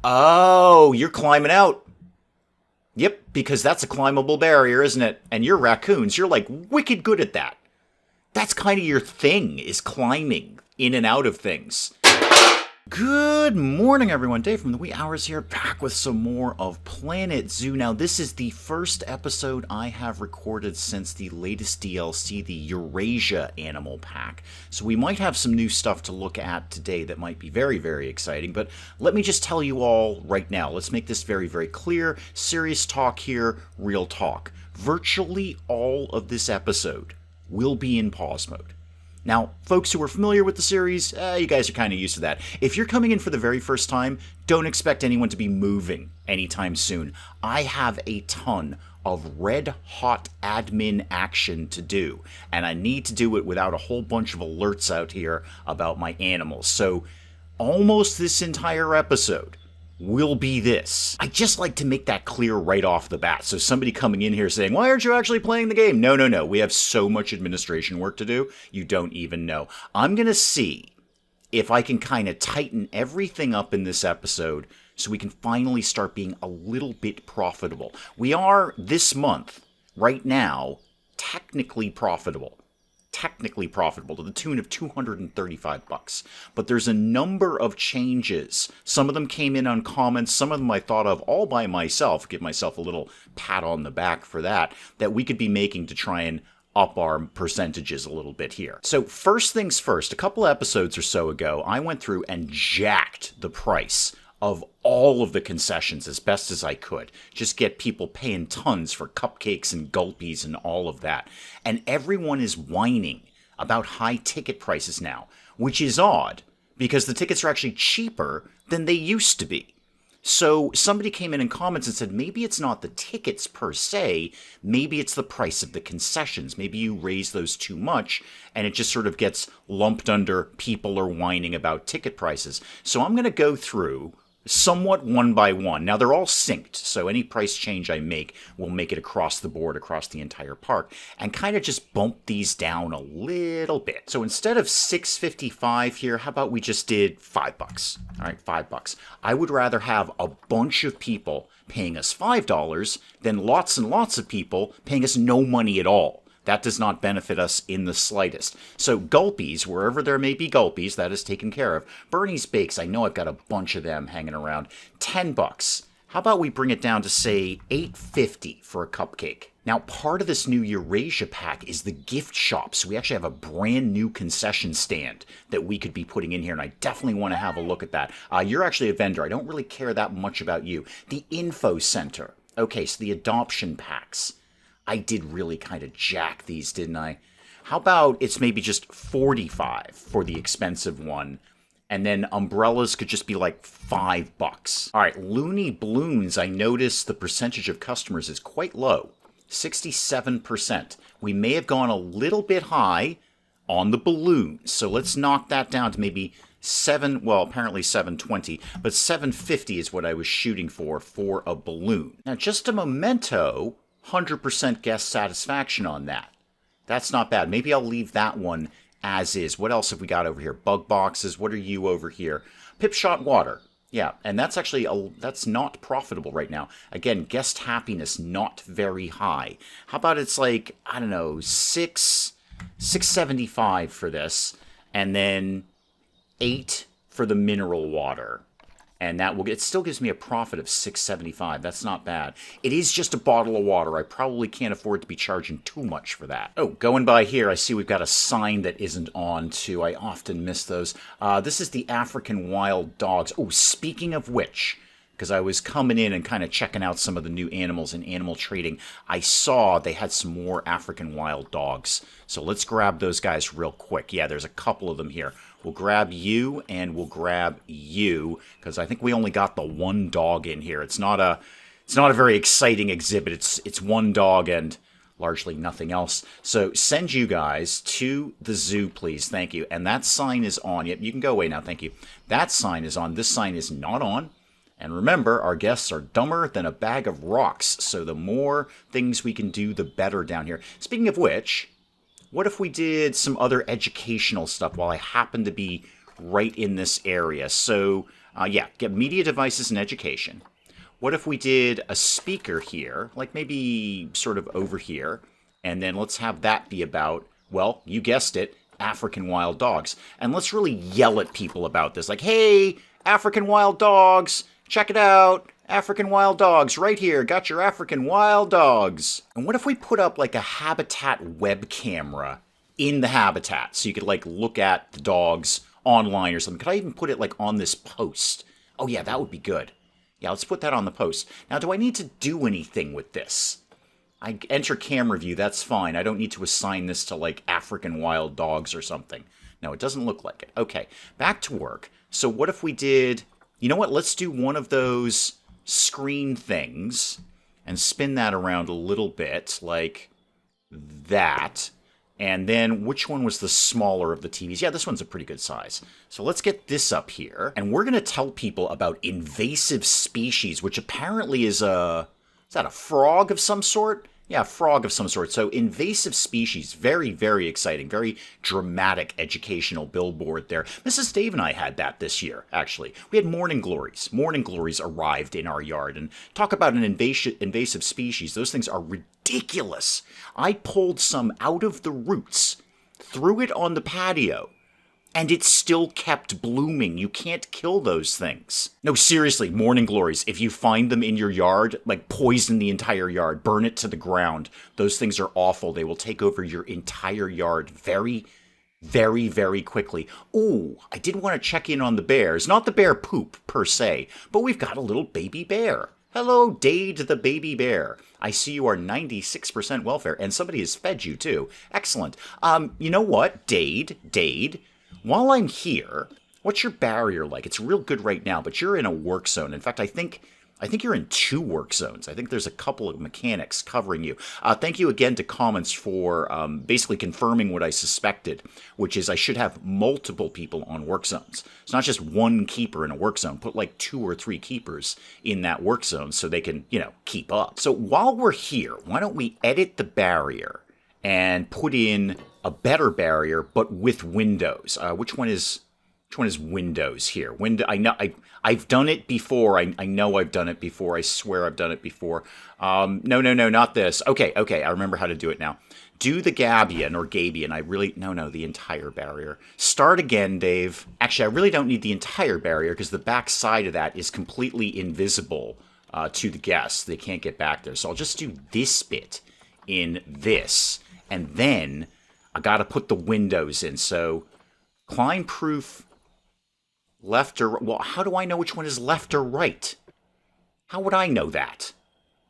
Oh, you're climbing out. Yep, because that's a climbable barrier, isn't it? And you're raccoons. You're like wicked good at that. That's kind of your thing, is climbing in and out of things. Good morning, everyone. Dave from the wee hours here, back with some more of Planet Zoo. Now, this is the first episode I have recorded since the latest DLC, the Eurasia Animal Pack. So we might have some new stuff to look at today that might be very, very exciting. But let me just tell you all right now. Let's make this very, very clear. Serious talk here, real talk. Virtually all of this episode will be in pause mode. Now, folks who are familiar with the series, you guys are kind of used to that. If you're coming in for the very first time, don't expect anyone to be moving anytime soon. I have a ton of red-hot admin action to do, and I need to do it without a whole bunch of alerts out here about my animals. So, almost this entire episode will be this. I just like to make that clear right off the bat. So somebody coming in here saying, why aren't you actually playing the game? No. We have so much administration work to do, you don't even know. I'm going to see if I can kind of tighten everything up in this episode so we can finally start being a little bit profitable. We are, this month, right now, technically profitable to the tune of $235. But there's a number of changes. Some of them came in on comments, some of them I thought of all by myself, give myself a little pat on the back for that we could be making to try and up our percentages a little bit here. So first things first, a couple episodes or so ago, I went through and jacked the price of all of the concessions as best as I could. Just get people paying tons for cupcakes and gulpies and all of that. And everyone is whining about high ticket prices now, which is odd because the tickets are actually cheaper than they used to be. So somebody came in comments and said, maybe it's not the tickets per se, maybe it's the price of the concessions. Maybe you raise those too much and it just sort of gets lumped under people are whining about ticket prices. So I'm going to go through somewhat one by one. Now, they're all synced, so any price change I make will make it across the board, across the entire park, and kind of just bump these down a little bit. So instead of $6.55 here, how about we just did $5? All right, $5. I would rather have a bunch of people paying us $5 than lots and lots of people paying us no money at all. That does not benefit us in the slightest. So gulpies, wherever there may be gulpies, that is taken care of. Bernie's Bakes, I know I've got a bunch of them hanging around. $10. How about we bring it down to, say, $8.50 for a cupcake? Now, part of this new Eurasia pack is the gift shop. So we actually have a brand new concession stand that we could be putting in here, and I definitely want to have a look at that. You're actually a vendor. I don't really care that much about you. The info center. Okay, so the adoption packs. I did really kind of jack these, didn't I? How about it's maybe just $45 for the expensive one, and then umbrellas could just be like $5. All right, Looney Balloons, I noticed the percentage of customers is quite low, 67%. We may have gone a little bit high on the balloons, so let's knock that down to maybe apparently 720, but 750 is what I was shooting for a balloon. Now, just a memento, 100% guest satisfaction on that. That's not bad. Maybe I'll leave that one as is. What else have we got over here? Bug boxes. What are you over here? Pip shot water. Yeah, and that's actually that's not profitable right now. Again, guest happiness not very high. How about it's like, I don't know, $6.75 for this, and then $8 for the mineral water. And it still gives me a profit of $6.75. That's not bad. It is just a bottle of water. I probably can't afford to be charging too much for that. Oh, going by here, I see we've got a sign that isn't on, too. I often miss those. This is the African wild dogs. Oh, speaking of which, because I was coming in and kind of checking out some of the new animals in animal trading, I saw they had some more African wild dogs. So let's grab those guys real quick. Yeah, there's a couple of them here. We'll grab you, and we'll grab you, because I think we only got the one dog in here. It's not a very exciting exhibit. It's one dog and largely nothing else. So send you guys to the zoo, please. Thank you. And that sign is on. Yep, you can go away now. Thank you. That sign is on. This sign is not on. And remember, our guests are dumber than a bag of rocks, so the more things we can do, the better down here. Speaking of which, what if we did some other educational stuff while I happen to be right in this area? So Yeah, get media devices and education. What if we did a speaker here, like maybe sort of over here, and then let's have that be about, well, you guessed it, African wild dogs. And let's really yell at people about this, like, hey, African wild dogs, check it out. African wild dogs, right here. Got your African wild dogs. And what if we put up like a habitat web camera in the habitat so you could like look at the dogs online or something? Could I even put it like on this post? Oh yeah, that would be good. Yeah, let's put that on the post. Now, do I need to do anything with this? I enter camera view, that's fine. I don't need to assign this to like African wild dogs or something. No, it doesn't look like it. Okay, back to work. So what if we did, you know what? Let's do one of those screen things and spin that around a little bit like that. And then which one was the smaller of the TVs? Yeah, this one's a pretty good size. So let's get this up here. And we're going to tell people about invasive species, which apparently is a frog of some sort? Yeah, frog of some sort. So invasive species, very, very exciting, very dramatic educational billboard there. Mrs. Dave and I had that this year, actually. We had morning glories. Morning glories arrived in our yard. And talk about an invasive species. Those things are ridiculous. I pulled some out of the roots, threw it on the patio, and it still kept blooming. You can't kill those things. No, seriously, morning glories. If you find them in your yard, like poison the entire yard, burn it to the ground. Those things are awful. They will take over your entire yard very, very, very quickly. Ooh, I did want to check in on the bears. Not the bear poop, per se, but we've got a little baby bear. Hello, Dade the baby bear. I see you are 96% welfare, and somebody has fed you, too. Excellent. You know what, Dade, while I'm here, what's your barrier like? It's real good right now, but you're in a work zone. In fact, I think you're in 2 work zones. I think there's a couple of mechanics covering you. Thank you again to Comments for basically confirming what I suspected, which is I should have multiple people on work zones. It's not just one keeper in a work zone. Put like 2 or 3 keepers in that work zone so they can, keep up. So while we're here, why don't we edit the barrier and put in a better barrier, but with windows. Which one is windows here? I've done it before. I know I've done it before. I swear I've done it before. No, not this. Okay, I remember how to do it now. Do the Gabion or Gabion. The entire barrier. Start again, Dave. Actually, I really don't need the entire barrier because the back side of that is completely invisible to the guests. They can't get back there. So I'll just do this bit in this, and then I got to put the windows in. So climb proof left or right. Well, how do I know which one is left or right? How would I know that?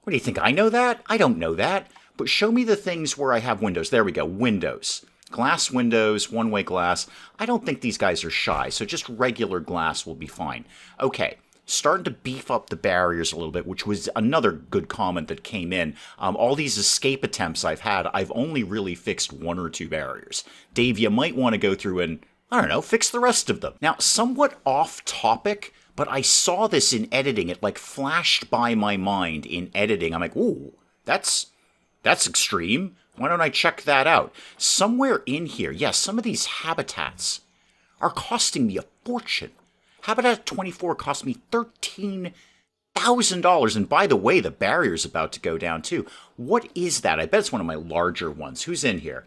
What do you think? I know that? I don't know that. But show me the things where I have windows. There we go. Windows. Glass windows, one-way glass. I don't think these guys are shy, so just regular glass will be fine. Okay. Starting to beef up the barriers a little bit, which was another good comment that came in. All these escape attempts I've had, I've only really fixed 1 or 2 barriers. Dave, you might want to go through and, fix the rest of them. Now, somewhat off topic, but I saw this in editing. It like flashed by my mind in editing. I'm like, ooh, that's extreme. Why don't I check that out? Somewhere in here, yes, some of these habitats are costing me a fortune. Habitat 24 cost me $13,000. And by the way, the barrier's about to go down too. What is that? I bet it's one of my larger ones. Who's in here?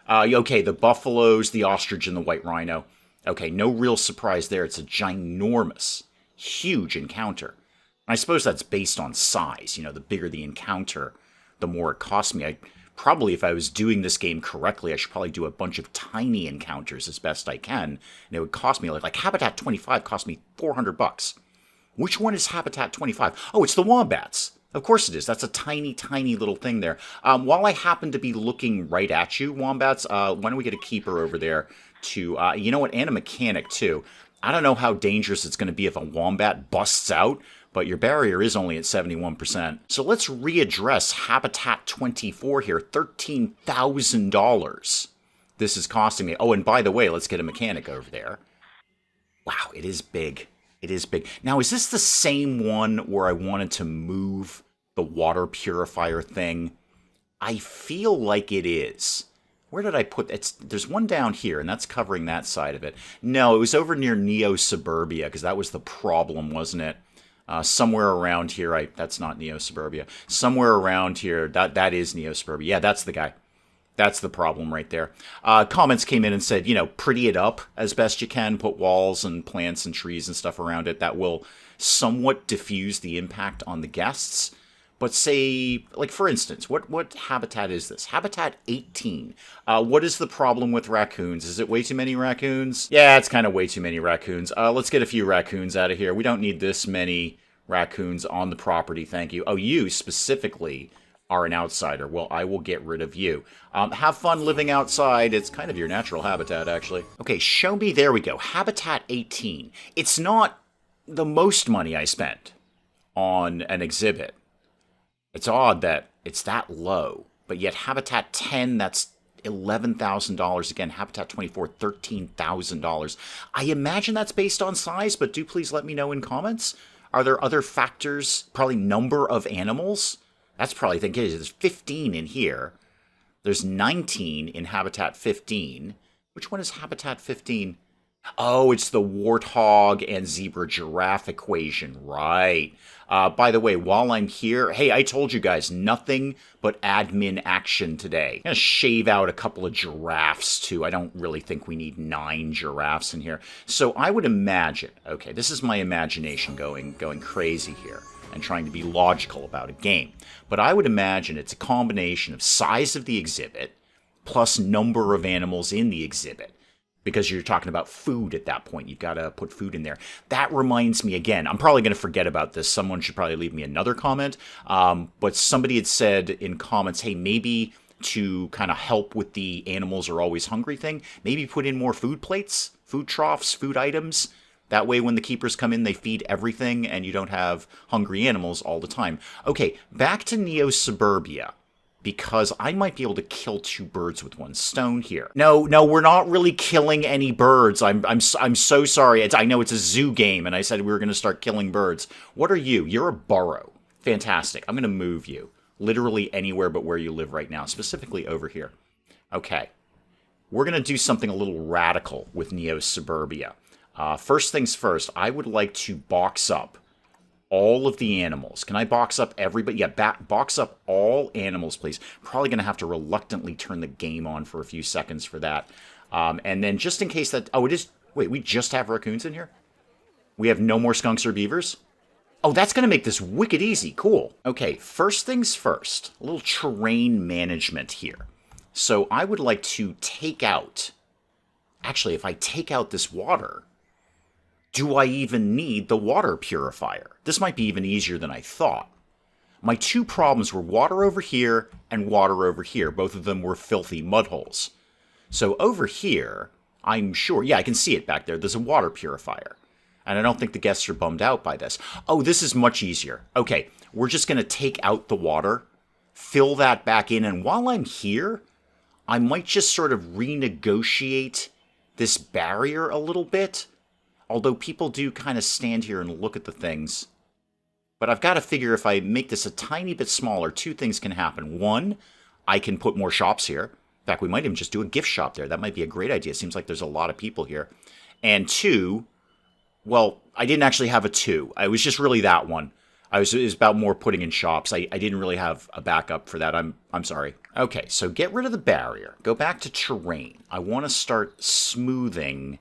Okay, the buffaloes, the ostrich, and the white rhino. Okay, no real surprise there. It's a ginormous, huge encounter. I suppose that's based on size. The bigger the encounter, the more it costs me. Probably, if I was doing this game correctly, I should probably do a bunch of tiny encounters as best I can. And it would cost me, like Habitat 25 cost me $400. Which one is Habitat 25? Oh, it's the wombats. Of course it is. That's a tiny, tiny little thing there. While I happen to be looking right at you, wombats, why don't we get a keeper over there to, and a mechanic too. I don't know how dangerous it's going to be if a wombat busts out, but your barrier is only at 71%. So let's readdress Habitat 24 here, $13,000. This is costing me. Oh, and by the way, let's get a mechanic over there. Wow, it is big. It is big. Now, is this the same one where I wanted to move the water purifier thing? I feel like it is. Where did I put it? There's one down here, and that's covering that side of it. No, it was over near Neo Suburbia, because that was the problem, wasn't it? Somewhere around here, that's not Neo Suburbia. Somewhere around here, that is Neo Suburbia. Yeah, that's the guy. That's the problem right there. Comments came in and said, pretty it up as best you can. Put walls and plants and trees and stuff around it. That will somewhat diffuse the impact on the guests. But say, like for instance, what habitat is this? Habitat 18. What is the problem with raccoons? Is it way too many raccoons? Yeah, it's kind of way too many raccoons. Let's get a few raccoons out of here. We don't need this many raccoons on the property, thank you. Oh, you specifically are an outsider. Well, I will get rid of you. Have fun living outside. It's kind of your natural habitat, actually. Okay, show me. There we go. Habitat 18. It's not the most money I spent on an exhibit. It's odd that it's that low, but yet Habitat 10, that's $11,000. Again, Habitat 24, $13,000. I imagine that's based on size, but do please let me know in comments. Are there other factors? Probably number of animals? That's probably the thing. There's 15 in here. There's 19 in Habitat 15. Which one is Habitat 15? Oh, it's the warthog and zebra giraffe equation. Right. By the way, while I'm here, hey, I told you guys, nothing but admin action today. I'm going to shave out a couple of giraffes, too. I don't really think we need 9 giraffes in here. So I would imagine, okay, this is my imagination going crazy here and trying to be logical about a game. But I would imagine it's a combination of size of the exhibit plus number of animals in the exhibit. Because you're talking about food at that point. You've got to put food in there. That reminds me, again, I'm probably going to forget about this. Someone should probably leave me another comment. But somebody had said in comments, hey, maybe to kind of help with the animals are always hungry thing, maybe put in more food plates, food troughs, food items. That way when the keepers come in, they feed everything and you don't have hungry animals all the time. Okay, back to Neo Suburbia. Because I might be able to kill 2 birds with 1 stone here. No, we're not really killing any birds. I'm so sorry. I know it's a zoo game, and I said we were going to start killing birds. What are you? You're a burrow. Fantastic. I'm going to move you. Literally anywhere but where you live right now, specifically over here. Okay. We're going to do something a little radical with Neo Suburbia. First things first, I would like to box up all of the animals. Can I box up everybody? Yeah, box up all animals, please. Probably going to have to reluctantly turn the game on for a few seconds for that. And then just in case that... Oh, it is... Wait, we just have raccoons in here? We have no more skunks or beavers? Oh, that's going to make this wicked easy. Cool. Okay, first things first. A little terrain management here. So I would like to take out... Actually, if I take out this water... Do I even need the water purifier? This might be even easier than I thought. My 2 problems were water over here and water over here. Both of them were filthy mud holes. So over here, I'm sure, yeah, I can see it back there. There's a water purifier. And I don't think the guests are bummed out by this. Oh, this is much easier. Okay, we're just going to take out the water, fill that back in, and while I'm here, I might just sort of renegotiate this barrier a little bit. Although people do kind of stand here and look at the things. But I've got to figure if I make this a tiny bit smaller, 2 things can happen. 1, I can put more shops here. In fact, we might even just do a gift shop there. That might be a great idea. It seems like there's a lot of people here. And 2, well, I didn't actually have a 2. I was just really that one. It was about more putting in shops. I didn't really have a backup for that. I'm sorry. Okay, so get rid of the barrier. Go back to terrain. I want to start smoothing...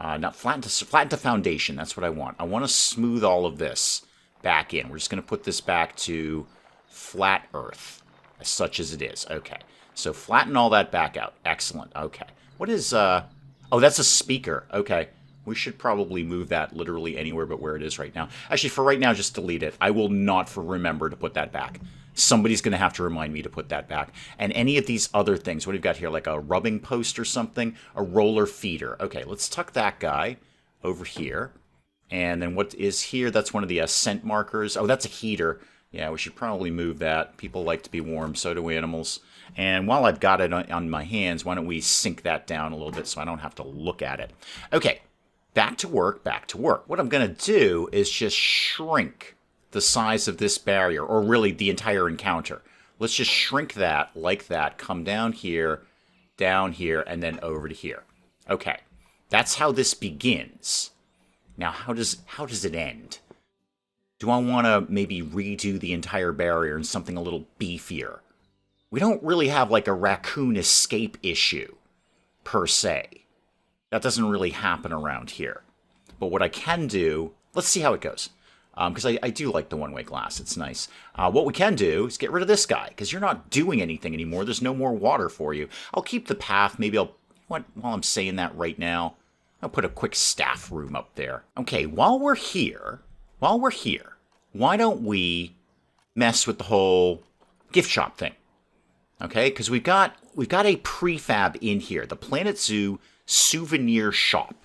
not flatten to foundation. That's what I want. I want to smooth all of this back in. We're just going to put this back to flat earth, as such as it is. Okay. So flatten all that back out. Excellent. Okay. What is, oh, that's a speaker. Okay. We should probably move that literally anywhere but where it is right now. Actually, for right now, just delete it. I will not remember to put that back. Somebody's going to have to remind me to put that back. And any of these other things, what do you got here? Like a rubbing post or something? A roller feeder. Okay, let's tuck that guy over here. And then what is here? That's one of the scent markers. Oh, that's a heater. Yeah, we should probably move that. People like to be warm. So do animals. And while I've got it on my hands, why don't we sink that down a little bit so I don't have to look at it. Okay, back to work, back to work. What I'm going to do is just shrink the size of this barrier, or really the entire encounter. Let's just shrink that like that, come down here, down here, and then over to here. Okay, that's how this begins. Now, how does it end? Do I want to maybe redo the entire barrier in something a little beefier? We don't really have like a raccoon escape issue, per se. That doesn't really happen around here. But what I can do, let's see how it goes. Because I do like the one-way glass. It's nice. What we can do is get rid of this guy, because you're not doing anything anymore. There's no more water for you. I'll keep the path. Maybe while I'm saying that right now, I'll put a quick staff room up there. Okay, while we're here, why don't we mess with the whole gift shop thing? Okay, because we've got a prefab in here, the Planet Zoo souvenir shop.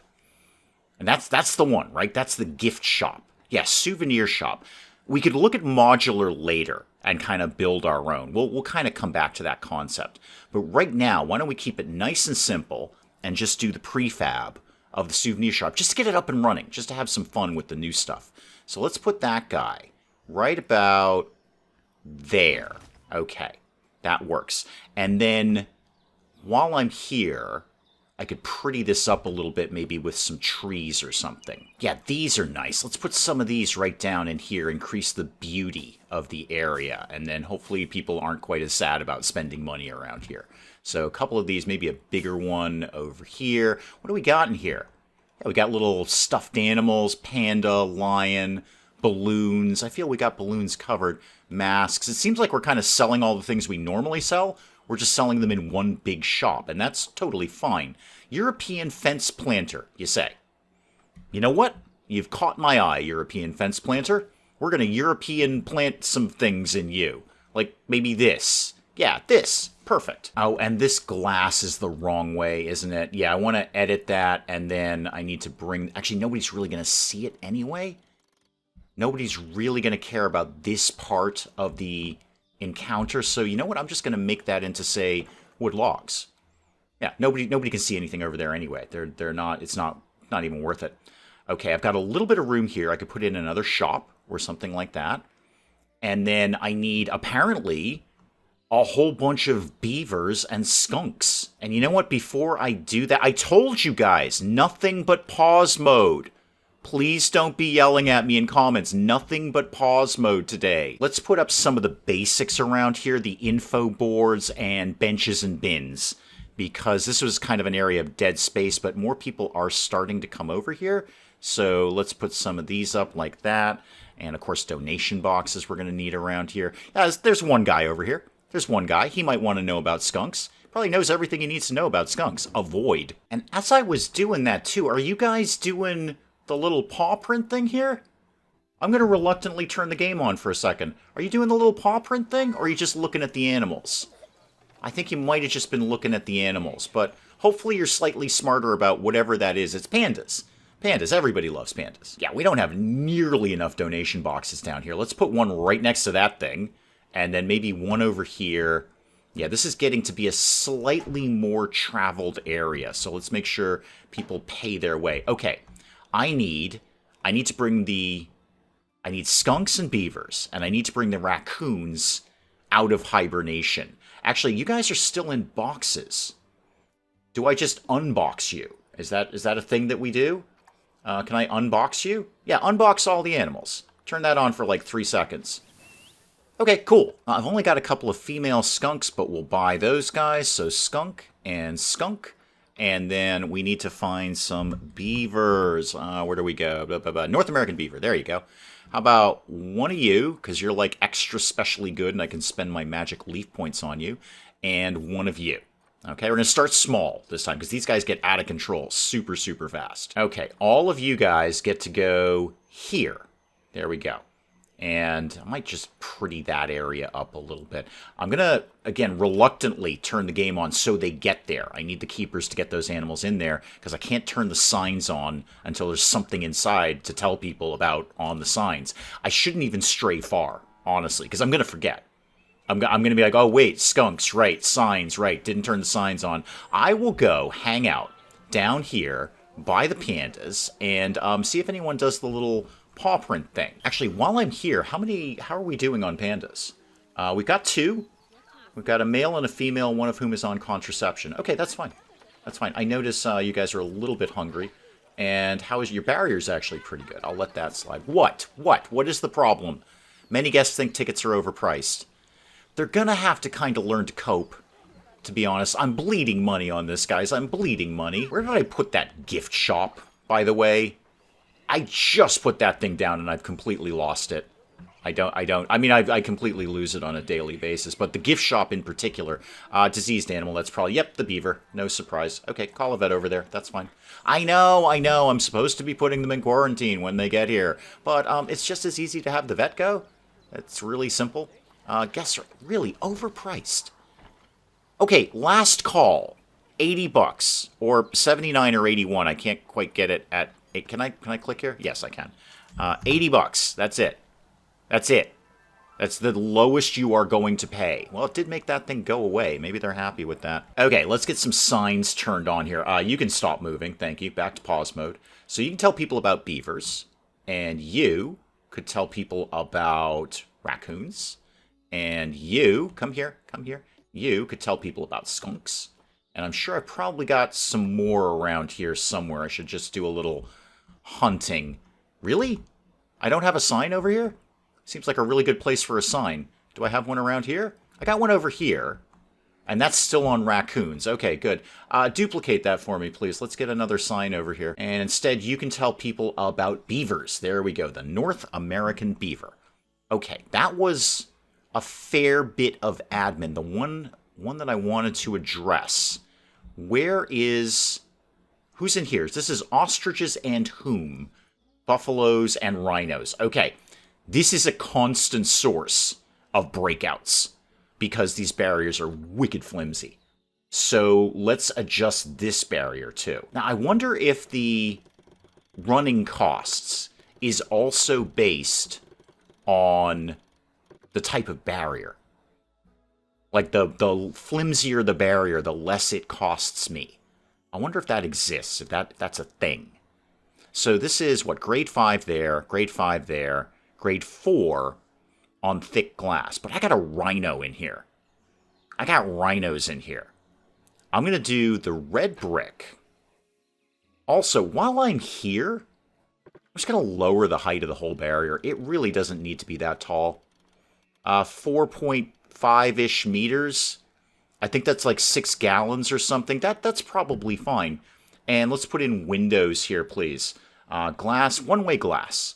And that's the one, right? That's the gift shop. Yes, souvenir shop. We could look at modular later and kind of build our own. We'll kind of come back to that concept. But right now, why don't we keep it nice and simple and just do the prefab of the souvenir shop, just to get it up and running, just to have some fun with the new stuff. So let's put that guy right about there. Okay, that works. And then while I'm here, I could pretty this up a little bit, maybe with some trees or something. Yeah, these are nice. Let's put some of these right down in here, increase the beauty of the area, and then hopefully people aren't quite as sad about spending money around here. So a couple of these, maybe a bigger one over here. What do we got in here? Yeah, we got little stuffed animals, panda, lion, balloons. I feel we got balloons covered. Masks. It seems like we're kind of selling all the things we normally sell. We're just selling them in one big shop, and that's totally fine. European fence planter, you say. You know what? You've caught my eye, European fence planter. We're going to European plant some things in you. Like maybe this. Yeah, this. Perfect. Oh, and this glass is the wrong way, isn't it? Yeah, I want to edit that, and then I need to bring... Actually, nobody's really going to see it anyway. Nobody's really going to care about this part of the encounter, so you know what? I'm just going to make that into, say, wood logs. Yeah, nobody can see anything over there anyway. They're not. It's not even worth it. Okay, I've got a little bit of room here. I could put in another shop or something like that, and then I need apparently a whole bunch of beavers and skunks. And you know what? Before I do that, I told you guys nothing but pause mode. Please don't be yelling at me in comments. Nothing but pause mode today. Let's put up some of the basics around here, the info boards and benches and bins, because this was kind of an area of dead space, but more people are starting to come over here. So let's put some of these up like that. And of course, donation boxes we're going to need around here. There's one guy over here. There's one guy. He might want to know about skunks. Probably knows everything he needs to know about skunks. Avoid. And as I was doing that too, are you guys doing the little paw print thing here? I'm going to reluctantly turn the game on for a second. Are you doing the little paw print thing, or are you just looking at the animals? I think you might have just been looking at the animals, but hopefully you're slightly smarter about whatever that is. It's pandas. Pandas. Everybody loves pandas. Yeah, we don't have nearly enough donation boxes down here. Let's put one right next to that thing, and then maybe one over here. Yeah, this is getting to be a slightly more traveled area, so let's make sure people pay their way. Okay. I need to bring I need skunks and beavers, and I need to bring the raccoons out of hibernation. Actually, you guys are still in boxes. Do I just unbox you? Is that a thing that we do? Can I unbox you? Yeah, unbox all the animals. Turn that on for like 3 seconds. Okay, cool. I've only got a couple of female skunks, but we'll buy those guys. So skunk and skunk. And then we need to find some beavers. Where do we go? Blah, blah, blah. North American beaver. There you go. How about one of you, because you're like extra specially good and I can spend my magic leaf points on you, and one of you. Okay, we're going to start small this time because these guys get out of control super, super fast. Okay, all of you guys get to go here. There we go. And I might just pretty that area up a little bit. I'm going to, again, reluctantly turn the game on so they get there. I need the keepers to get those animals in there because I can't turn the signs on until there's something inside to tell people about on the signs. I shouldn't even stray far, honestly, because I'm going to forget. I'm going to be like, oh, wait, skunks, right, signs, right, didn't turn the signs on. I will go hang out down here by the pandas and see if anyone does the little paw print thing. Actually, while I'm here, how are we doing on pandas? We've got 2. We've got a male and a female, one of whom is on contraception. Okay, that's fine. That's fine. I notice you guys are a little bit hungry. And how is your barrier's actually pretty good. I'll let that slide. What? What is the problem? Many guests think tickets are overpriced. They're gonna have to kind of learn to cope, to be honest. I'm bleeding money on this, guys. I'm bleeding money. Where did I put that gift shop, by the way? I just put that thing down and I've completely lost it. I mean, I completely lose it on a daily basis, but the gift shop in particular, diseased animal, that's probably, yep, the beaver, no surprise. Okay, call a vet over there, that's fine. I know, I'm supposed to be putting them in quarantine when they get here, but it's just as easy to have the vet go. It's really simple. Guests are really overpriced. Okay, last call, $80, or 79 or 81, I can't quite get it at, can I click here? Yes, I can. $80, that's it. That's it. That's the lowest you are going to pay. Well, it did make that thing go away. Maybe they're happy with that. Okay, let's get some signs turned on here. You can stop moving. Thank you. Back to pause mode. So you can tell people about beavers. And you could tell people about raccoons. And you, come here. You could tell people about skunks. And I'm sure I probably got some more around here somewhere. I should just do a little hunting. Really? I don't have a sign over here? Seems like a really good place for a sign. Do I have one around here? I got one over here. And that's still on raccoons. Okay, good. Duplicate that for me, please. Let's get another sign over here. And instead, you can tell people about beavers. There we go. The North American beaver. Okay, that was a fair bit of admin. The one that I wanted to address. Who's in here? This is ostriches and whom? Buffaloes and rhinos. Okay. This is a constant source of breakouts because these barriers are wicked flimsy. So let's adjust this barrier too. Now I wonder if the running costs is also based on the type of barrier. Like the flimsier the barrier, the less it costs me. I wonder if that exists, if that's a thing. So this is what, grade 5 there, grade 5 there. Grade 4 on thick glass. But I got a rhino in here. I got rhinos in here. I'm going to do the red brick. Also, while I'm here, I'm just going to lower the height of the whole barrier. It really doesn't need to be that tall. 4.5-ish meters. I think that's like 6 gallons or something. That's probably fine. And let's put in windows here, please. Glass, one-way glass.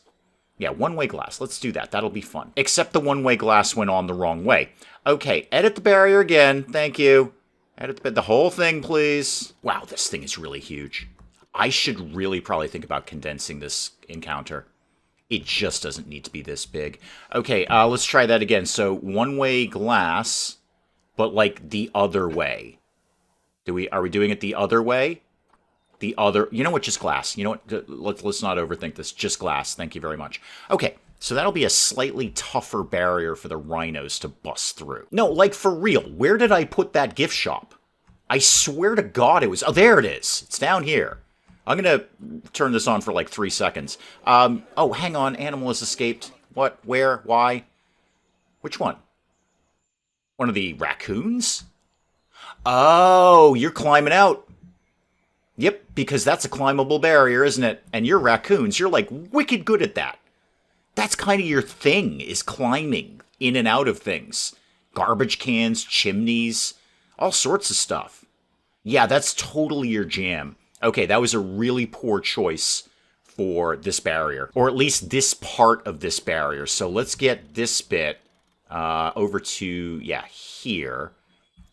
Yeah, one-way glass. Let's do that. That'll be fun. Except the one-way glass went on the wrong way. Okay, edit the barrier again. Thank you. Edit the whole thing, please. Wow, this thing is really huge. I should really probably think about condensing this encounter. It just doesn't need to be this big. Okay, let's try that again. So, one-way glass, but like the other way. Are we doing it the other way? The other, you know what, just glass. You know what, let's not overthink this. Just glass, thank you very much. Okay, so that'll be a slightly tougher barrier for the rhinos to bust through. No, like for real, where did I put that gift shop? I swear to God it was, oh, there it is. It's down here. I'm gonna turn this on for like 3 seconds. Oh, hang on, animal has escaped. What, where, why? Which one? One of the raccoons? Oh, you're climbing out. Yep, because that's a climbable barrier, isn't it? And you're raccoons. You're like wicked good at that. That's kind of your thing, is climbing in and out of things. Garbage cans, chimneys, all sorts of stuff. Yeah, that's totally your jam. Okay, that was a really poor choice for this barrier. Or at least this part of this barrier. So let's get this bit over to, yeah, here.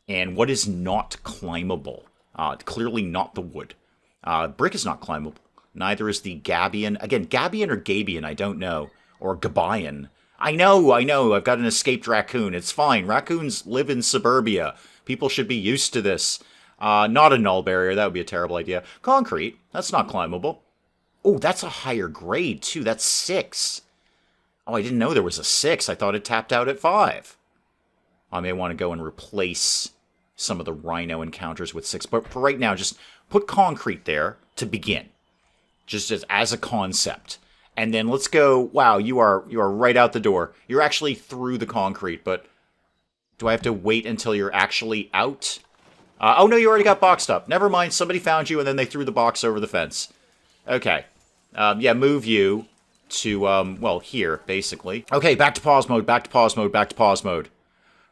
And what is not climbable? Clearly not the wood. Brick is not climbable. Neither is the gabion. Again, gabion or gabion, I don't know. Or gabion. I know. I've got an escaped raccoon. It's fine. Raccoons live in suburbia. People should be used to this. Not a null barrier. That would be a terrible idea. Concrete. That's not climbable. Oh, that's a higher grade, too. That's 6. Oh, I didn't know there was a 6. I thought it tapped out at 5. I may want to go and replace some of the rhino encounters with 6. But for right now, just put concrete there to begin. Just as a concept. And then let's go, wow, you are right out the door. You're actually through the concrete, but Do I have to wait until you're actually out? Oh, no, you already got boxed up. Never mind, somebody found you, and then they threw the box over the fence. Okay. Yeah, move you to, well, here, basically. Okay, back to pause mode, back to pause mode, back to pause mode.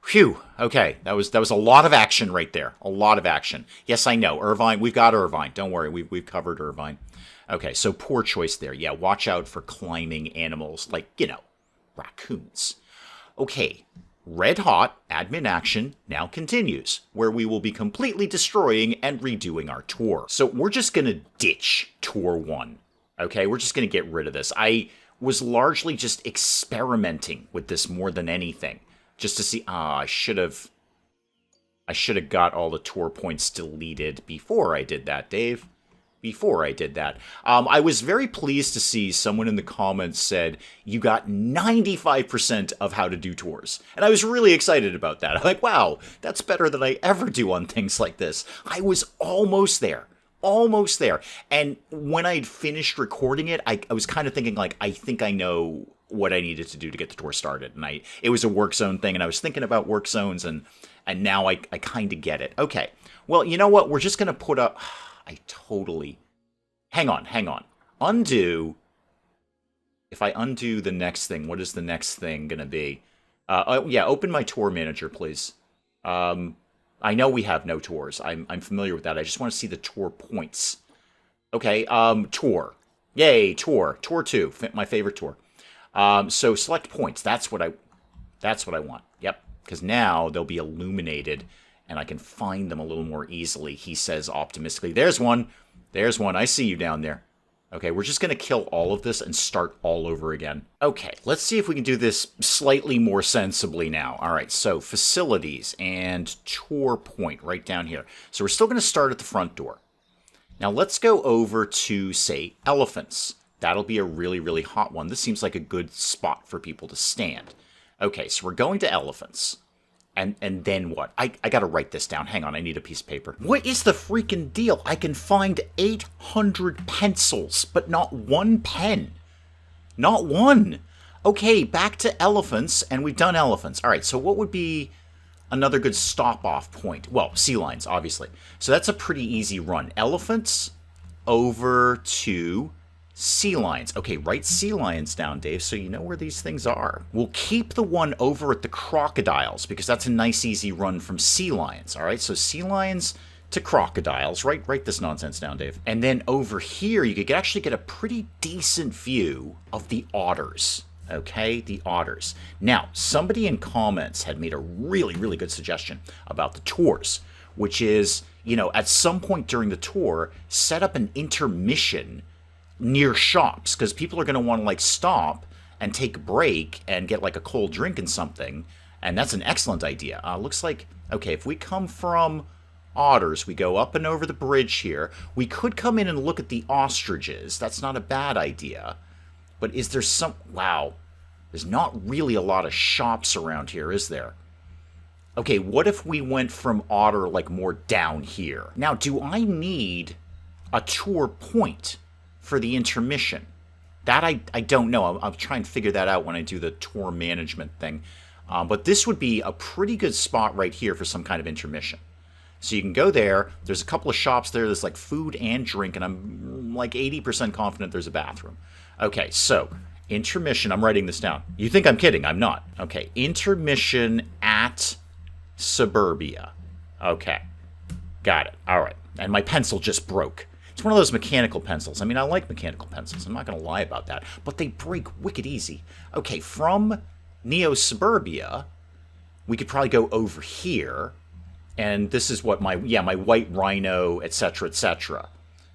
Phew. Okay, that was a lot of action right there. A lot of action. Yes, I know. Irvine, we've got Irvine. Don't worry, we've covered Irvine. Okay, so poor choice there. Yeah, watch out for climbing animals like, raccoons. Okay, red hot admin action now continues, where we will be completely destroying and redoing our tour. So we're just going to ditch Tour 1. Okay, we're just going to get rid of this. I was largely just experimenting with this more than anything. Just to see, I should have got all the tour points deleted before I did that, Dave. Before I did that. I was very pleased to see someone in the comments said, you got 95% of how to do tours. And I was really excited about that. I'm like, wow, that's better than I ever do on things like this. I was almost there. Almost there. And when I'd finished recording it, I was kind of thinking, like, I think I know what I needed to do to get the tour started. And it was a work zone thing, and I was thinking about work zones, and now I kind of get it. Okay. Well, you know what? We're just going to put up... Hang on. Undo. If I undo the next thing, what is the next thing going to be? Yeah, open my tour manager, please. I know we have no tours. I'm familiar with that. I just want to see the tour points. Okay, tour. Yay, tour. Tour 2, my favorite tour. So select points. That's what I want. Yep, because now they'll be illuminated, and I can find them a little more easily, he says optimistically. There's one. There's one. I see you down there. Okay, we're just going to kill all of this and start all over again. Okay, let's see if we can do this slightly more sensibly now. All right, so facilities and tour point right down here. So we're still going to start at the front door. Now let's go over to, say, elephants. That'll be a really, really hot one. This seems like a good spot for people to stand. Okay, so we're going to elephants. And then what? I gotta write this down. Hang on, I need a piece of paper. What is the freaking deal? I can find 800 pencils, but not one pen. Not one. Okay, back to elephants, and we've done elephants. All right, so what would be another good stop-off point? Well, sea lions, obviously. So that's a pretty easy run. Elephants over to sea lions. Okay, write sea lions down, Dave, so you know where these things are. We'll keep the one over at the crocodiles, because that's a nice, easy run from sea lions. All right, so sea lions to crocodiles. Write this nonsense down, Dave. And then over here, you could actually get a pretty decent view of the otters. Okay, the otters. Now, somebody in comments had made a really, really good suggestion about the tours, which is, at some point during the tour, set up an intermission near shops, because people are going to want to stop and take a break and get a cold drink and something, and that's an excellent idea. Looks like, okay, if we come from otters, we go up and over the bridge here. We could come in and look at the ostriches. That's not a bad idea. But is there some... Wow. There's not really a lot of shops around here, is there? Okay, what if we went from otter, more down here? Now, do I need a tour point for the intermission? That I don't know. I'll try and figure that out when I do the tour management thing. But this would be a pretty good spot right here for some kind of intermission. So you can go there. There's a couple of shops there. There's food and drink, and I'm 80% confident there's a bathroom. Okay, so intermission. I'm writing this down. You think I'm kidding? I'm not. Okay, intermission at Suburbia. Okay, got it. All right, and my pencil just broke. It's one of those mechanical pencils. I mean, I like mechanical pencils. I'm not going to lie about that. But they break wicked easy. Okay, from Neo Suburbia, we could probably go over here. And this is what my white rhino, etc., etc.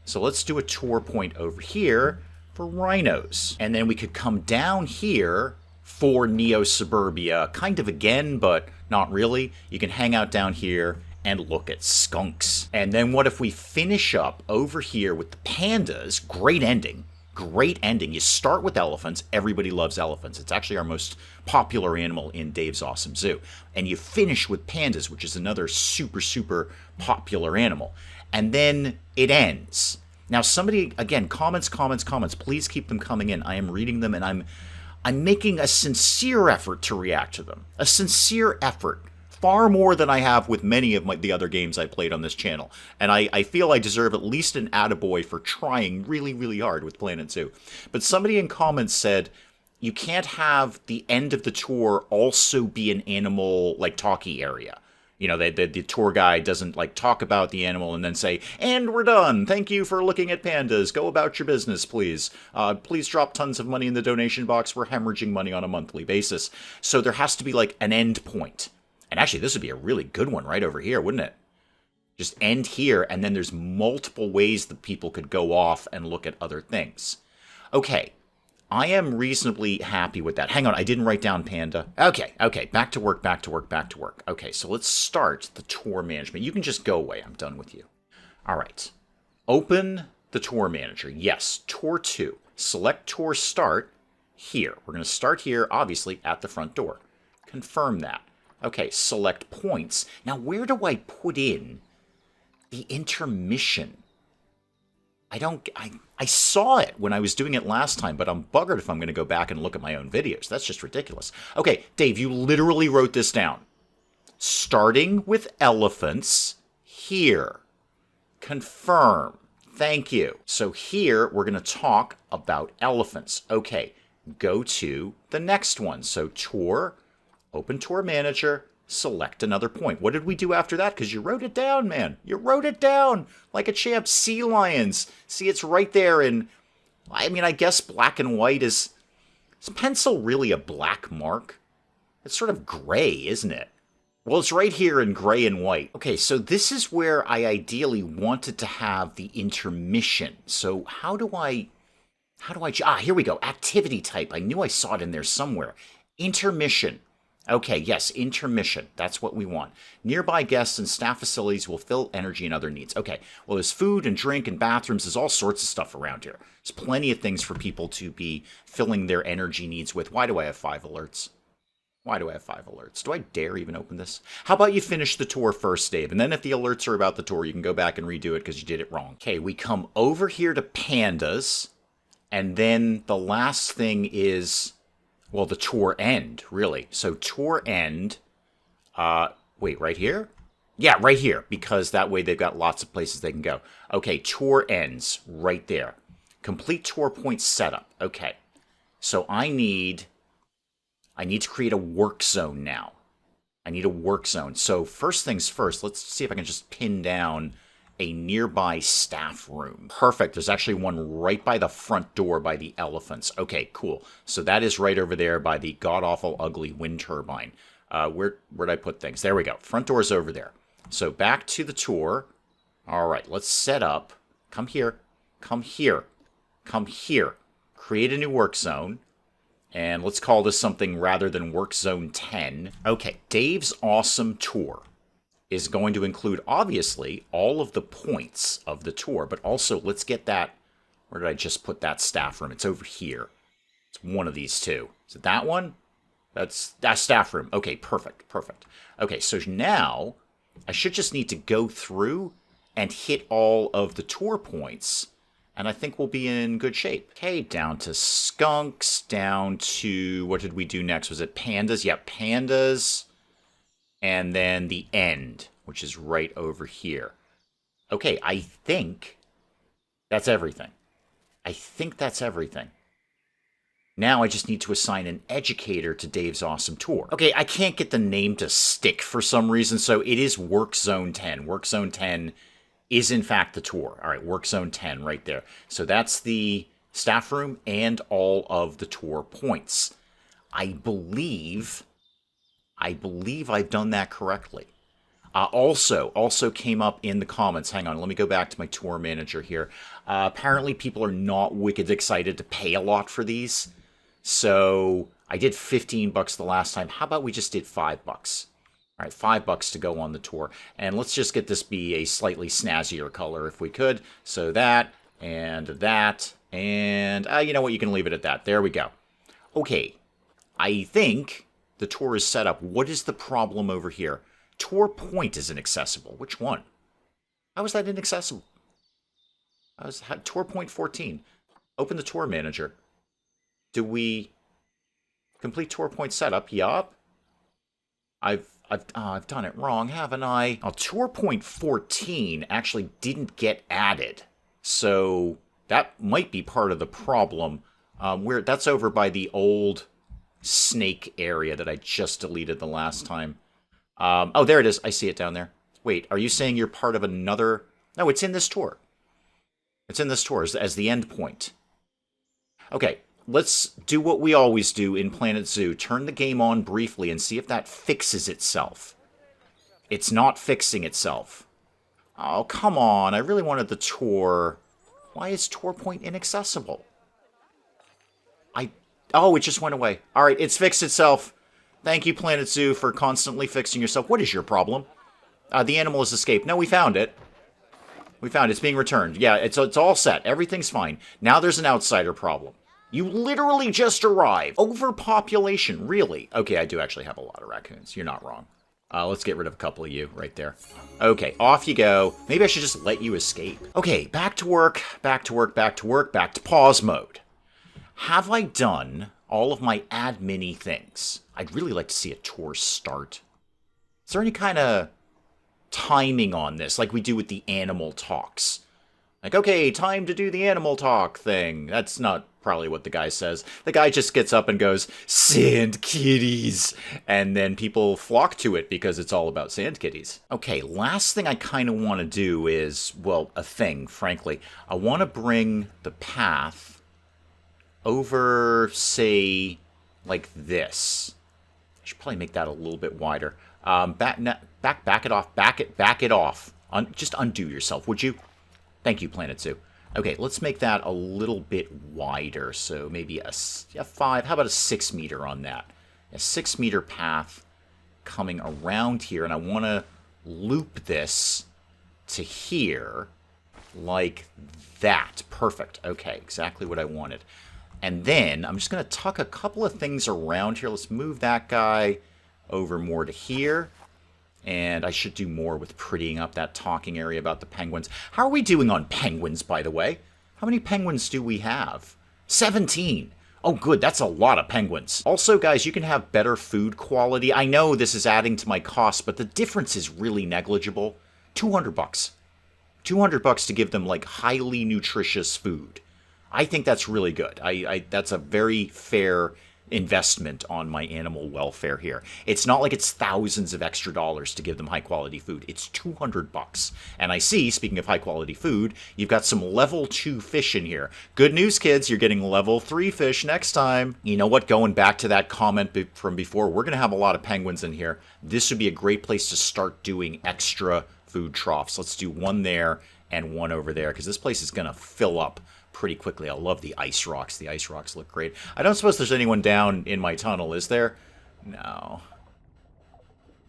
So let's do a tour point over here for rhinos. And then we could come down here for Neo Suburbia. Kind of again, but not really. You can hang out down here and look at skunks. And then what if we finish up over here with the pandas? Great ending. Great ending. You start with elephants. Everybody loves elephants. It's actually our most popular animal in Dave's Awesome Zoo. And you finish with pandas, which is another super, super popular animal. And then it ends. Now, somebody, again, comments. Please keep them coming in. I am reading them, and I'm making a sincere effort to react to them. A sincere effort. far more than I have with many of the other games I played on this channel. And I feel I deserve at least an attaboy for trying really, really hard with Planet Zoo. But somebody in comments said, you can't have the end of the tour also be an animal, like, talky area. You know, the tour guide doesn't, like, talk about the animal and then say, and we're done. Thank you for looking at pandas. Go about your business, please. Please drop tons of money in the donation box. We're hemorrhaging money on a monthly basis. So there has to be, like, an end point. And actually, this would be a really good one right over here, wouldn't it? Just end here, and then there's multiple ways that people could go off and look at other things. Okay. I am reasonably happy with that. Hang on, I didn't write down panda. Okay, back to work. Okay, so let's start the tour management. You can just go away. I'm done with you. All right. Open the tour manager. Yes, tour 2. Select tour start here. We're going to start here, obviously, at the front door. Confirm that. Okay, select points. Now, where do I put in the intermission? I saw it when I was doing it last time, but I'm buggered if I'm going to go back and look at my own videos. That's just ridiculous. Okay, Dave, you literally wrote this down. Starting with elephants here. Confirm. Thank you. So here we're going to talk about elephants. Okay, go to the next one. So tour, open tour manager, select another point. What did we do after that? Because you wrote it down, man. You wrote it down like a champ. Sea lions. See, it's right there in, I mean, I guess black and white is pencil really a black mark? It's sort of gray, isn't it? Well, it's right here in gray and white. Okay, so this is where I ideally wanted to have the intermission. So how do I, here we go. Activity type. I knew I saw it in there somewhere. Intermission. Okay, yes, intermission. That's what we want. Nearby guests and staff facilities will fill energy and other needs. Okay, well, there's food and drink and bathrooms. There's all sorts of stuff around here. There's plenty of things for people to be filling their energy needs with. Why do I have 5 alerts? Why do I have 5 alerts? Do I dare even open this? How about you finish the tour first, Dave? And then if the alerts are about the tour, you can go back and redo it because you did it wrong. Okay, we come over here to pandas. And then the last thing is... well, the tour end, really. So tour end, wait, right here? Yeah, right here, because that way they've got lots of places they can go. Okay, tour ends, right there. Complete tour point setup. Okay, so I need to create a work zone now. I need a work zone. So first things first, let's see if I can just pin down a nearby staff room. Perfect. There's actually one right by the front door by the elephants. Okay, cool. So that is right over there by the god-awful ugly wind turbine. Where'd I put things? There we go. Front door's over there. So back to the tour. All right, let's set up. Come here. Come here. Come here. Create a new work zone. And let's call this something rather than Work Zone 10. Okay, Dave's awesome tour is going to include, obviously, all of the points of the tour, but also let's get that, where did I just put that staff room? It's over here. It's one of these two. Is it that one? That's staff room. Okay, perfect. Okay, so now I should just need to go through and hit all of the tour points, and I think we'll be in good shape. Okay, down to skunks, down to, what did we do next? Was it pandas? Yeah, pandas. And then the end, which is right over here. Okay, I think that's everything. Now I just need to assign an educator to Dave's awesome tour. Okay, I can't get the name to stick for some reason, so it is Work Zone 10. Work Zone 10 is in fact the tour. All right, Work Zone 10 right there. So that's the staff room and all of the tour points. I believe I've done that correctly. Also came up in the comments. Hang on, let me go back to my tour manager here. Apparently people are not wicked excited to pay a lot for these. So I did $15 the last time. How about we just did $5? All right, $5 to go on the tour. And let's just get this be a slightly snazzier color if we could. So that, and you know what, you can leave it at that. There we go. Okay, I think the tour is set up. What is the problem over here? Tour point is inaccessible. Which one? How is that inaccessible? Tour point 14. Open the tour manager. Do we complete tour point setup? Yup. I've I've done it wrong, haven't I? Tour point 14 actually didn't get added. So that might be part of the problem. That's over by the old snake area that I just deleted the last time. Oh, there it is. I see it down there. Wait, are you saying you're part of another? No, it's in this tour. It's in this tour as the end point. Okay, let's do what we always do in Planet Zoo. Turn the game on briefly and see if that fixes itself. It's not fixing itself. Oh, come on. I really wanted the tour. Why is tour point inaccessible? Oh, it just went away. All right, it's fixed itself. Thank you, Planet Zoo, for constantly fixing yourself. What is your problem? The animal has escaped. No, we found it. We found it. It's being returned. Yeah, it's all set. Everything's fine. Now there's an outsider problem. You literally just arrived. Overpopulation, really? Okay, I do actually have a lot of raccoons. You're not wrong. Let's get rid of a couple of you right there. Okay, off you go. Maybe I should just let you escape. Okay, back to work, back to work, back to work, back to pause mode. Have I done all of my admin-y things? I'd really like to see a tour start. Is there any kind of timing on this, like we do with the animal talks? Like, okay, time to do the animal talk thing. That's not probably what the guy says. The guy just gets up and goes, sand kitties. And then people flock to it because it's all about sand kitties. Okay, last thing I kind of want to do is, well, a thing, frankly. I want to bring the path over, say, like this. I should probably make that a little bit wider. Back it off. Back it off. Just undo yourself, would you? Thank you, Planet Zoo. Okay, let's make that a little bit wider. So maybe a 5. How about a 6 meter on that? A 6 meter path coming around here, and I want to loop this to here like that. Perfect. Okay, exactly what I wanted. And then I'm just going to tuck a couple of things around here. Let's move that guy over more to here. And I should do more with prettying up that talking area about the penguins. How are we doing on penguins, by the way? How many penguins do we have? 17. Oh, good. That's a lot of penguins. Also, guys, you can have better food quality. I know this is adding to my cost, but the difference is really negligible. $200. $200 to give them, like, highly nutritious food. I think that's really good. That's a very fair investment on my animal welfare here. It's not like it's thousands of extra dollars to give them high quality food. It's $200. And I see, speaking of high quality food, you've got some level 2 fish in here. Good news, kids, you're getting level 3 fish next time. You know what? Going back to that comment from before, we're going to have a lot of penguins in here. This would be a great place to start doing extra food troughs. Let's do one there and one over there, because this place is going to fill up pretty quickly. I love the ice rocks. The ice rocks look great. I don't suppose there's anyone down in my tunnel, is there? No.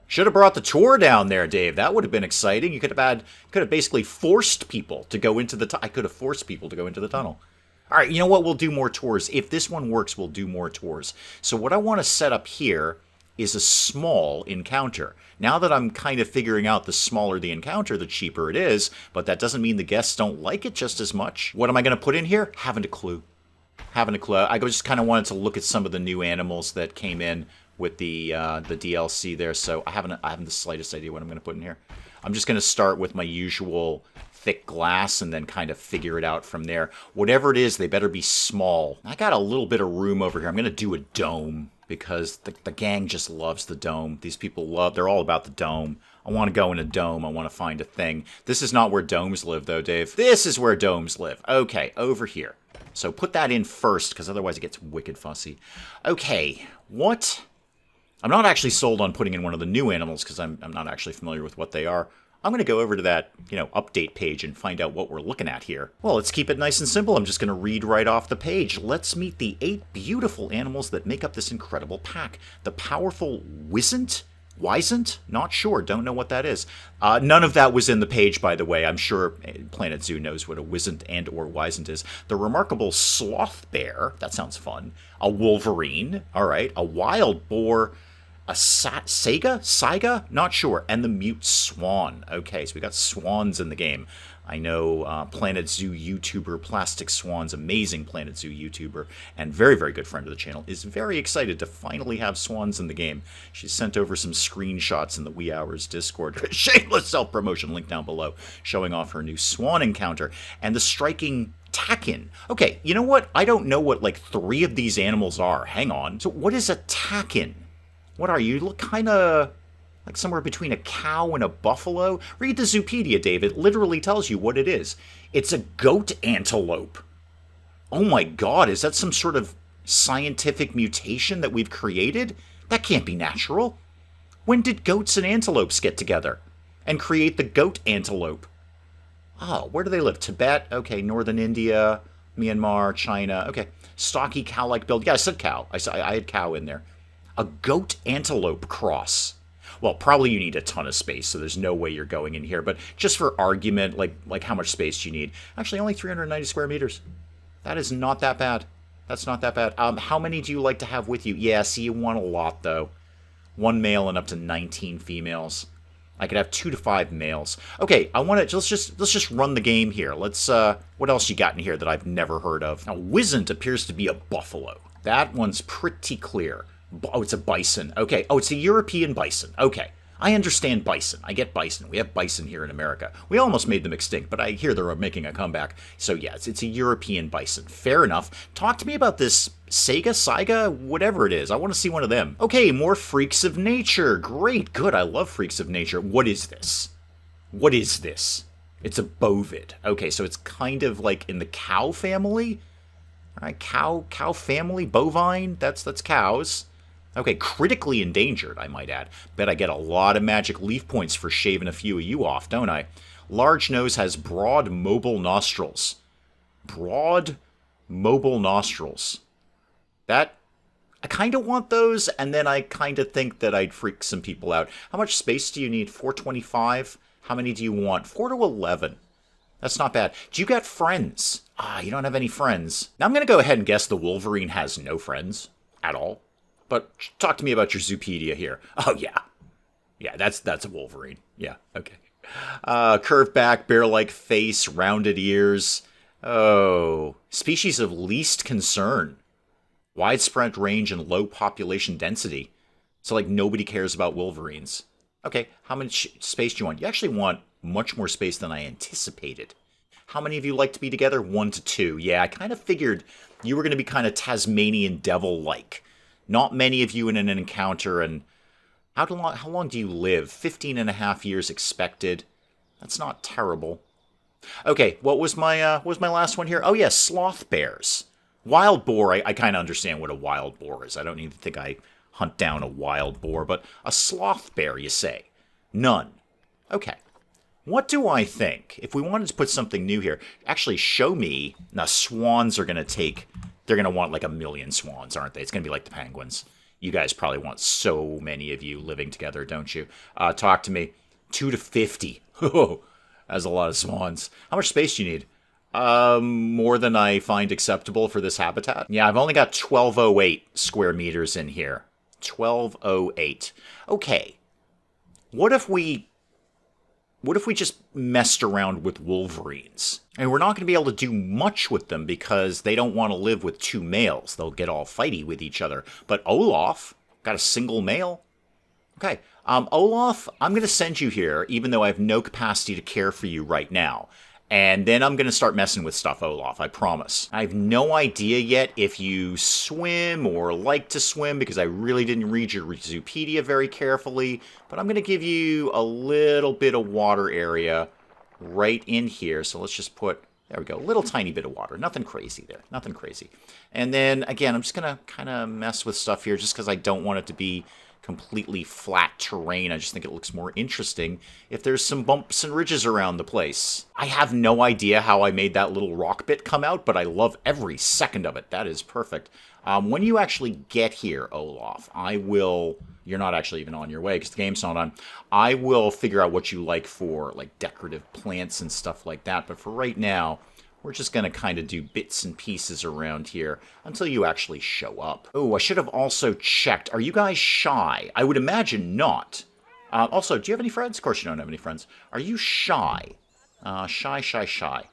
Should have brought the tour down there, Dave. That would have been exciting. You could have basically forced people to go into the I could have forced people to go into the tunnel. All right, you know what? We'll do more tours. If this one works, we'll do more tours. So what I want to set up here is a small encounter. Now that I'm kind of figuring out the smaller the encounter, the cheaper it is, but that doesn't mean the guests don't like it just as much. What am I going to put in here? Haven't a clue. Haven't a clue. I just kind of wanted to look at some of the new animals that came in with the DLC there, so I haven't the slightest idea what I'm going to put in here. I'm just going to start with my usual thick glass and then kind of figure it out from there. Whatever it is, they better be small. I got a little bit of room over here. I'm going to do a dome, because the gang just loves the dome. These people they're all about the dome. I want to go in a dome. I want to find a thing. This is not where domes live, though, Dave. This is where domes live. Okay, over here. So put that in first, because otherwise it gets wicked fussy. Okay, what? I'm not actually sold on putting in one of the new animals, because I'm not actually familiar with what they are. I'm going to go over to that, update page and find out what we're looking at here. Well, let's keep it nice and simple. I'm just going to read right off the page. Let's meet the 8 beautiful animals that make up this incredible pack. The powerful Wisent? Not sure. Don't know what that is. None of that was in the page, by the way. I'm sure Planet Zoo knows what a Wisent and or Wisent is. The remarkable Sloth Bear. That sounds fun. A Wolverine. All right. A wild boar. A Sega? Saiga? Not sure. And the mute swan. Okay, so we got swans in the game. I know Planet Zoo YouTuber Plastic Swans, amazing Planet Zoo YouTuber, and very, very good friend of the channel, is very excited to finally have swans in the game. She sent over some screenshots in the Wee Hours Discord. Shameless self-promotion, link down below, showing off her new swan encounter. And the striking Tycoon. Okay, you know what? I don't know what, like, 3 of these animals are. Hang on. So what is a Tycoon? What are you? You look kind of like somewhere between a cow and a buffalo. Read the Zoopedia, David. It literally tells you what it is. It's a goat antelope. Oh my god, is that some sort of scientific mutation that we've created? That can't be natural. When did goats and antelopes get together and create the goat antelope? Oh, where do they live? Tibet? Okay, northern India, Myanmar, China. Okay, stocky cow-like build. Yeah, I said cow. I had cow in there. A goat antelope cross. Well, probably you need a ton of space, so there's no way you're going in here. But just for argument, like how much space do you need? Actually, only 390 square meters. That is not that bad. That's not that bad. How many do you like to have with you? Yeah, see, you want a lot, though. 1 male and up to 19 females. I could have 2 to 5 males. Okay, I want to let's just run the game here. Let's what else you got in here that I've never heard of? Now, Wizzant appears to be a buffalo. That one's pretty clear. Oh, it's a bison. Okay. Oh, it's a European bison. Okay. I understand bison. I get bison. We have bison here in America. We almost made them extinct, but I hear they're making a comeback. So yeah, it's a European bison. Fair enough. Talk to me about this Saiga, whatever it is. I want to see one of them. Okay, more freaks of nature. Great, good. I love freaks of nature. What is this? What is this? It's a bovid. Okay, so it's kind of like in the cow family. All right, cow family, bovine. That's cows. Okay, critically endangered, I might add. Bet I get a lot of magic leaf points for shaving a few of you off, don't I? Large nose has broad, mobile nostrils. Broad, mobile nostrils. That, I kind of want those, and then I kind of think that I'd freak some people out. How much space do you need? 425? How many do you want? 4 to 11. That's not bad. Do you got friends? You don't have any friends. Now I'm going to go ahead and guess the Wolverine has no friends at all. But talk to me about your Zoopedia here. Oh, yeah. Yeah, that's a Wolverine. Yeah, okay. Curved back, bear-like face, rounded ears. Oh, species of least concern. Widespread range and low population density. So, like, nobody cares about Wolverines. Okay, how much space do you want? You actually want much more space than I anticipated. How many of you like to be together? 1 to 2. Yeah, I kind of figured you were going to be kind of Tasmanian devil-like. Not many of you in an encounter, and how long do you live? 15 and a half years expected. That's not terrible. Okay, what was my last one here? Oh yeah, sloth bears. Wild boar, I kind of understand what a wild boar is. I don't even think I hunt down a wild boar, but a sloth bear, you say? None. Okay. What do I think? If we wanted to put something new here, actually show me. Now, swans are going to take... They're going to want like 1 million swans, aren't they? It's going to be like the penguins. You guys probably want so many of you living together, don't you? Talk to me. 2 to 50. Oh, that's a lot of swans. How much space do you need? More than I find acceptable for this habitat. Yeah, I've only got 1208 square meters in here. 1208. Okay. What if we just messed around with Wolverines? And we're not going to be able to do much with them because they don't want to live with 2 males. They'll get all fighty with each other. But Olaf, got a single male. Okay, Olaf, I'm going to send you here, even though I have no capacity to care for you right now. And then I'm going to start messing with stuff, Olaf, I promise. I have no idea yet if you swim or like to swim, because I really didn't read your Zoopedia very carefully. But I'm going to give you a little bit of water area right in here. So let's just put, there we go, a little tiny bit of water. Nothing crazy there, nothing crazy. And then, again, I'm just going to kind of mess with stuff here just because I don't want it to be completely flat terrain. I just think it looks more interesting if there's some bumps and ridges around the place. I have no idea how I made that little rock bit come out, but I love every second of it. That is perfect. When you actually get here, Olaf, I will... You're not actually even on your way because the game's not on. I will figure out what you like for like decorative plants and stuff like that. But for right now, We're just going to kind of do bits and pieces around here until you actually show up. Oh, I should have also checked. Are you guys shy? I would imagine not. Also, do you have any friends? Of course you don't have any friends. Are you shy? Shy.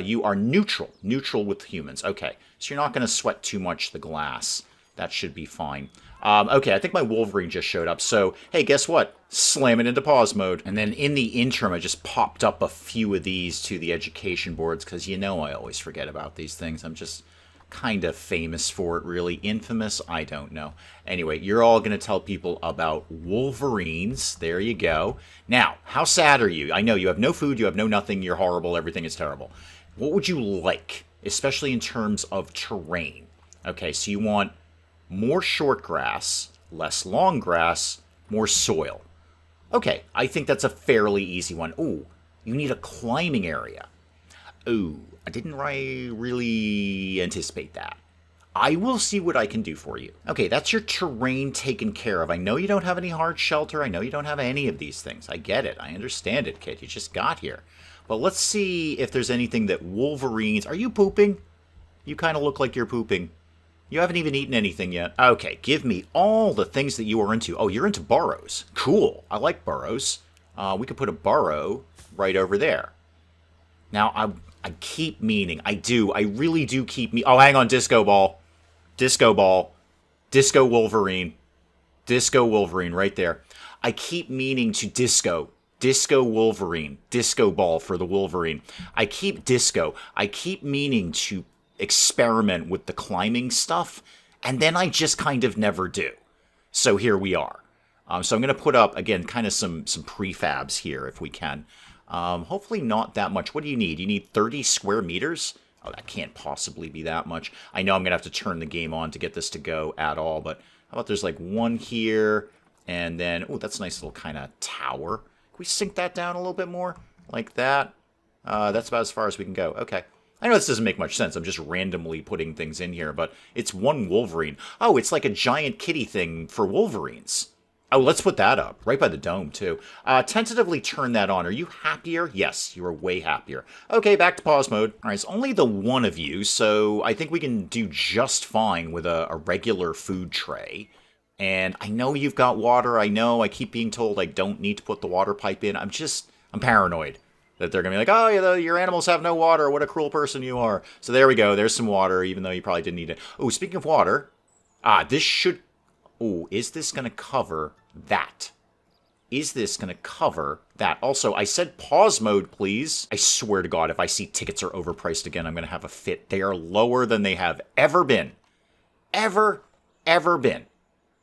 You are neutral. Neutral with humans. Okay, so you're not going to sweat too much the glass. That should be fine. Okay, I think my Wolverine just showed up. So, hey, guess what? Slam it into pause mode. And then in the interim, I just popped up a few of these to the education boards because you know I always forget about these things. I'm just kind of famous for it, really. Infamous? I don't know. Anyway, you're all going to tell people about Wolverines. There you go. Now, how sad are you? I know you have no food, you have no nothing, you're horrible, everything is terrible. What would you like, especially in terms of terrain? Okay, so you want more short grass, less long grass, more soil. Okay, I think that's a fairly easy one. Ooh, you need a climbing area. Ooh, I didn't really anticipate that. I will see what I can do for you. Okay, that's your terrain taken care of. I know you don't have any hard shelter. I know you don't have any of these things. I get it. I understand it, kid. You just got here. But let's see if there's anything that Wolverines... Are you pooping? You kind of look like you're pooping. You haven't even eaten anything yet. Okay, give me all the things that you are into. Oh, you're into burrows. Cool. I like burrows. We could put a burrow right over there. Now, I keep meaning. I really do keep me. Oh, hang on. Disco ball. Disco ball. Disco Wolverine. Disco Wolverine right there. I keep meaning to disco. Disco Wolverine. Disco ball for the Wolverine. I keep meaning to experiment with the climbing stuff, and then I just kind of never do. So here we are. So I'm going to put up, again, kind of some prefabs here if we can. Hopefully not that much. What do you need? You need 30 square meters? Oh, that can't possibly be that much. I know I'm going to have to turn the game on to get this to go at all, but how about there's like one here, and then, oh, that's a nice little kind of tower. Can we sink that down a little bit more? Like that? That's about as far as we can go. Okay. I know this doesn't make much sense. I'm just randomly putting things in here, but it's one Wolverine. Oh, it's like a giant kitty thing for Wolverines. Oh, let's put that up. Right by the dome, too. Tentatively turn that on. Are you happier? Yes, you are way happier. Okay, back to pause mode. All right, it's only the one of you, so I think we can do just fine with a regular food tray. And I know you've got water. I know I keep being told I don't need to put the water pipe in. I'm paranoid that they're going to be like, oh, yeah, your animals have no water. What a cruel person you are. So there we go. There's some water, even though you probably didn't need it. Oh, speaking of water, this should... Oh, is this going to cover that? Is this going to cover that? Also, I said pause mode, please. I swear to God, if I see tickets are overpriced again, I'm going to have a fit. They are lower than they have ever been. Ever been.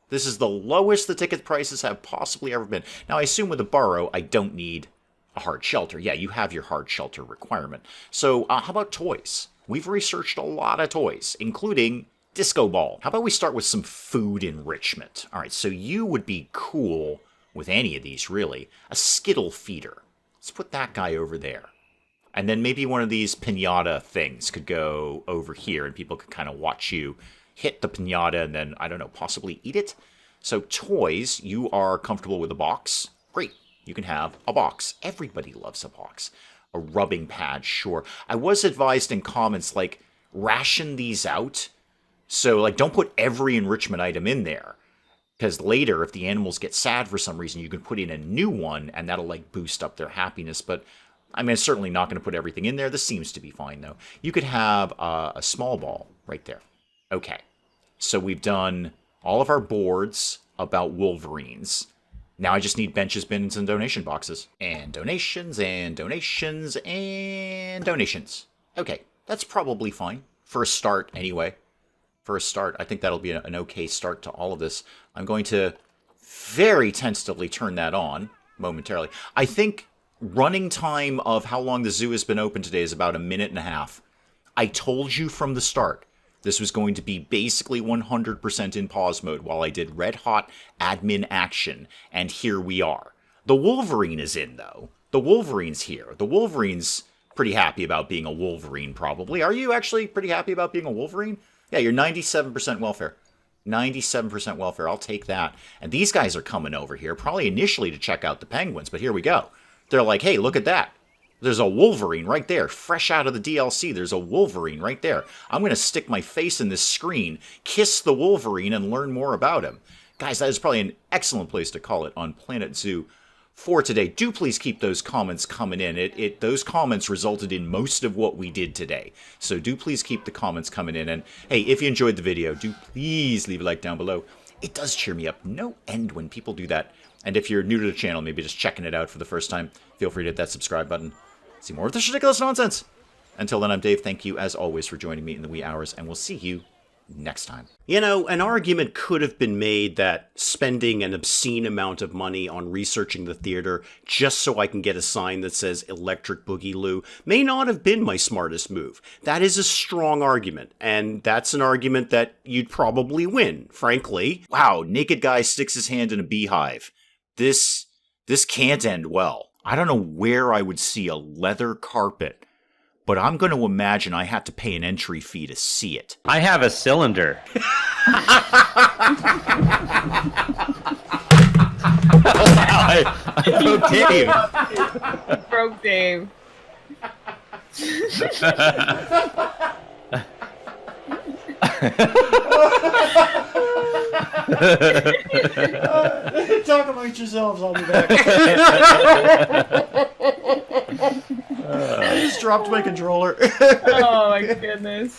This is the lowest the ticket prices have possibly ever been. Now, I assume with a burrow, I don't need a hard shelter. Yeah, you have your hard shelter requirement. So, how about toys? We've researched a lot of toys, including disco ball. How about we start with some food enrichment? All right, so you would be cool with any of these, really. A Skittle feeder. Let's put that guy over there. And then maybe one of these piñata things could go over here, and people could kind of watch you hit the piñata and then, I don't know, possibly eat it. So toys, you are comfortable with a box? Great. You can have a box. Everybody loves a box. A rubbing pad, sure. I was advised in comments, like, ration these out. So, like, don't put every enrichment item in there. Because later, if the animals get sad for some reason, you can put in a new one, and that'll, like, boost up their happiness. But, I mean, I'm certainly not going to put everything in there. This seems to be fine, though. You could have a small ball right there. Okay. So we've done all of our boards about Wolverines. Now I just need benches, bins, and donation boxes. And donations, and donations, and donations. Okay, that's probably fine. For a start, anyway. For a start, I think that'll be an okay start to all of this. I'm going to very tentatively turn that on momentarily. I think running time of how long the zoo has been open today is about 1.5 minutes. I told you from the start this was going to be basically 100% in pause mode while I did red hot admin action, and here we are. The Wolverine is in, though. The Wolverine's here. The Wolverine's pretty happy about being a Wolverine, probably. Are you actually pretty happy about being a Wolverine? Yeah, you're 97% welfare. 97% welfare. I'll take that. And these guys are coming over here, probably initially to check out the penguins, but here we go. They're like, hey, look at that. There's a Wolverine right there, fresh out of the DLC. There's a Wolverine right there. I'm going to stick my face in this screen, kiss the Wolverine, and learn more about him. Guys, that is probably an excellent place to call it on Planet Zoo for today. Do please keep those comments coming in. Those comments resulted in most of what we did today. So do please keep the comments coming in. And hey, if you enjoyed the video, do please leave a like down below. It does cheer me up no end when people do that. And if you're new to the channel, maybe just checking it out for the first time, feel free to hit that subscribe button. See more of this ridiculous nonsense. Until then, I'm Dave. Thank you, as always, for joining me in the wee hours, and we'll see you next time. You know, an argument could have been made that spending an obscene amount of money on researching the theater just so I can get a sign that says Electric Boogaloo may not have been my smartest move. That is a strong argument, and that's an argument that you'd probably win, frankly. Wow, naked guy sticks his hand in a beehive. This can't end well. I don't know where I would see a leather carpet, but I'm going to imagine I had to pay an entry fee to see it. I have a cylinder. I broke Dave. Broke Dave. Talk amongst yourselves, I'll be back. I just dropped my controller. Oh my goodness.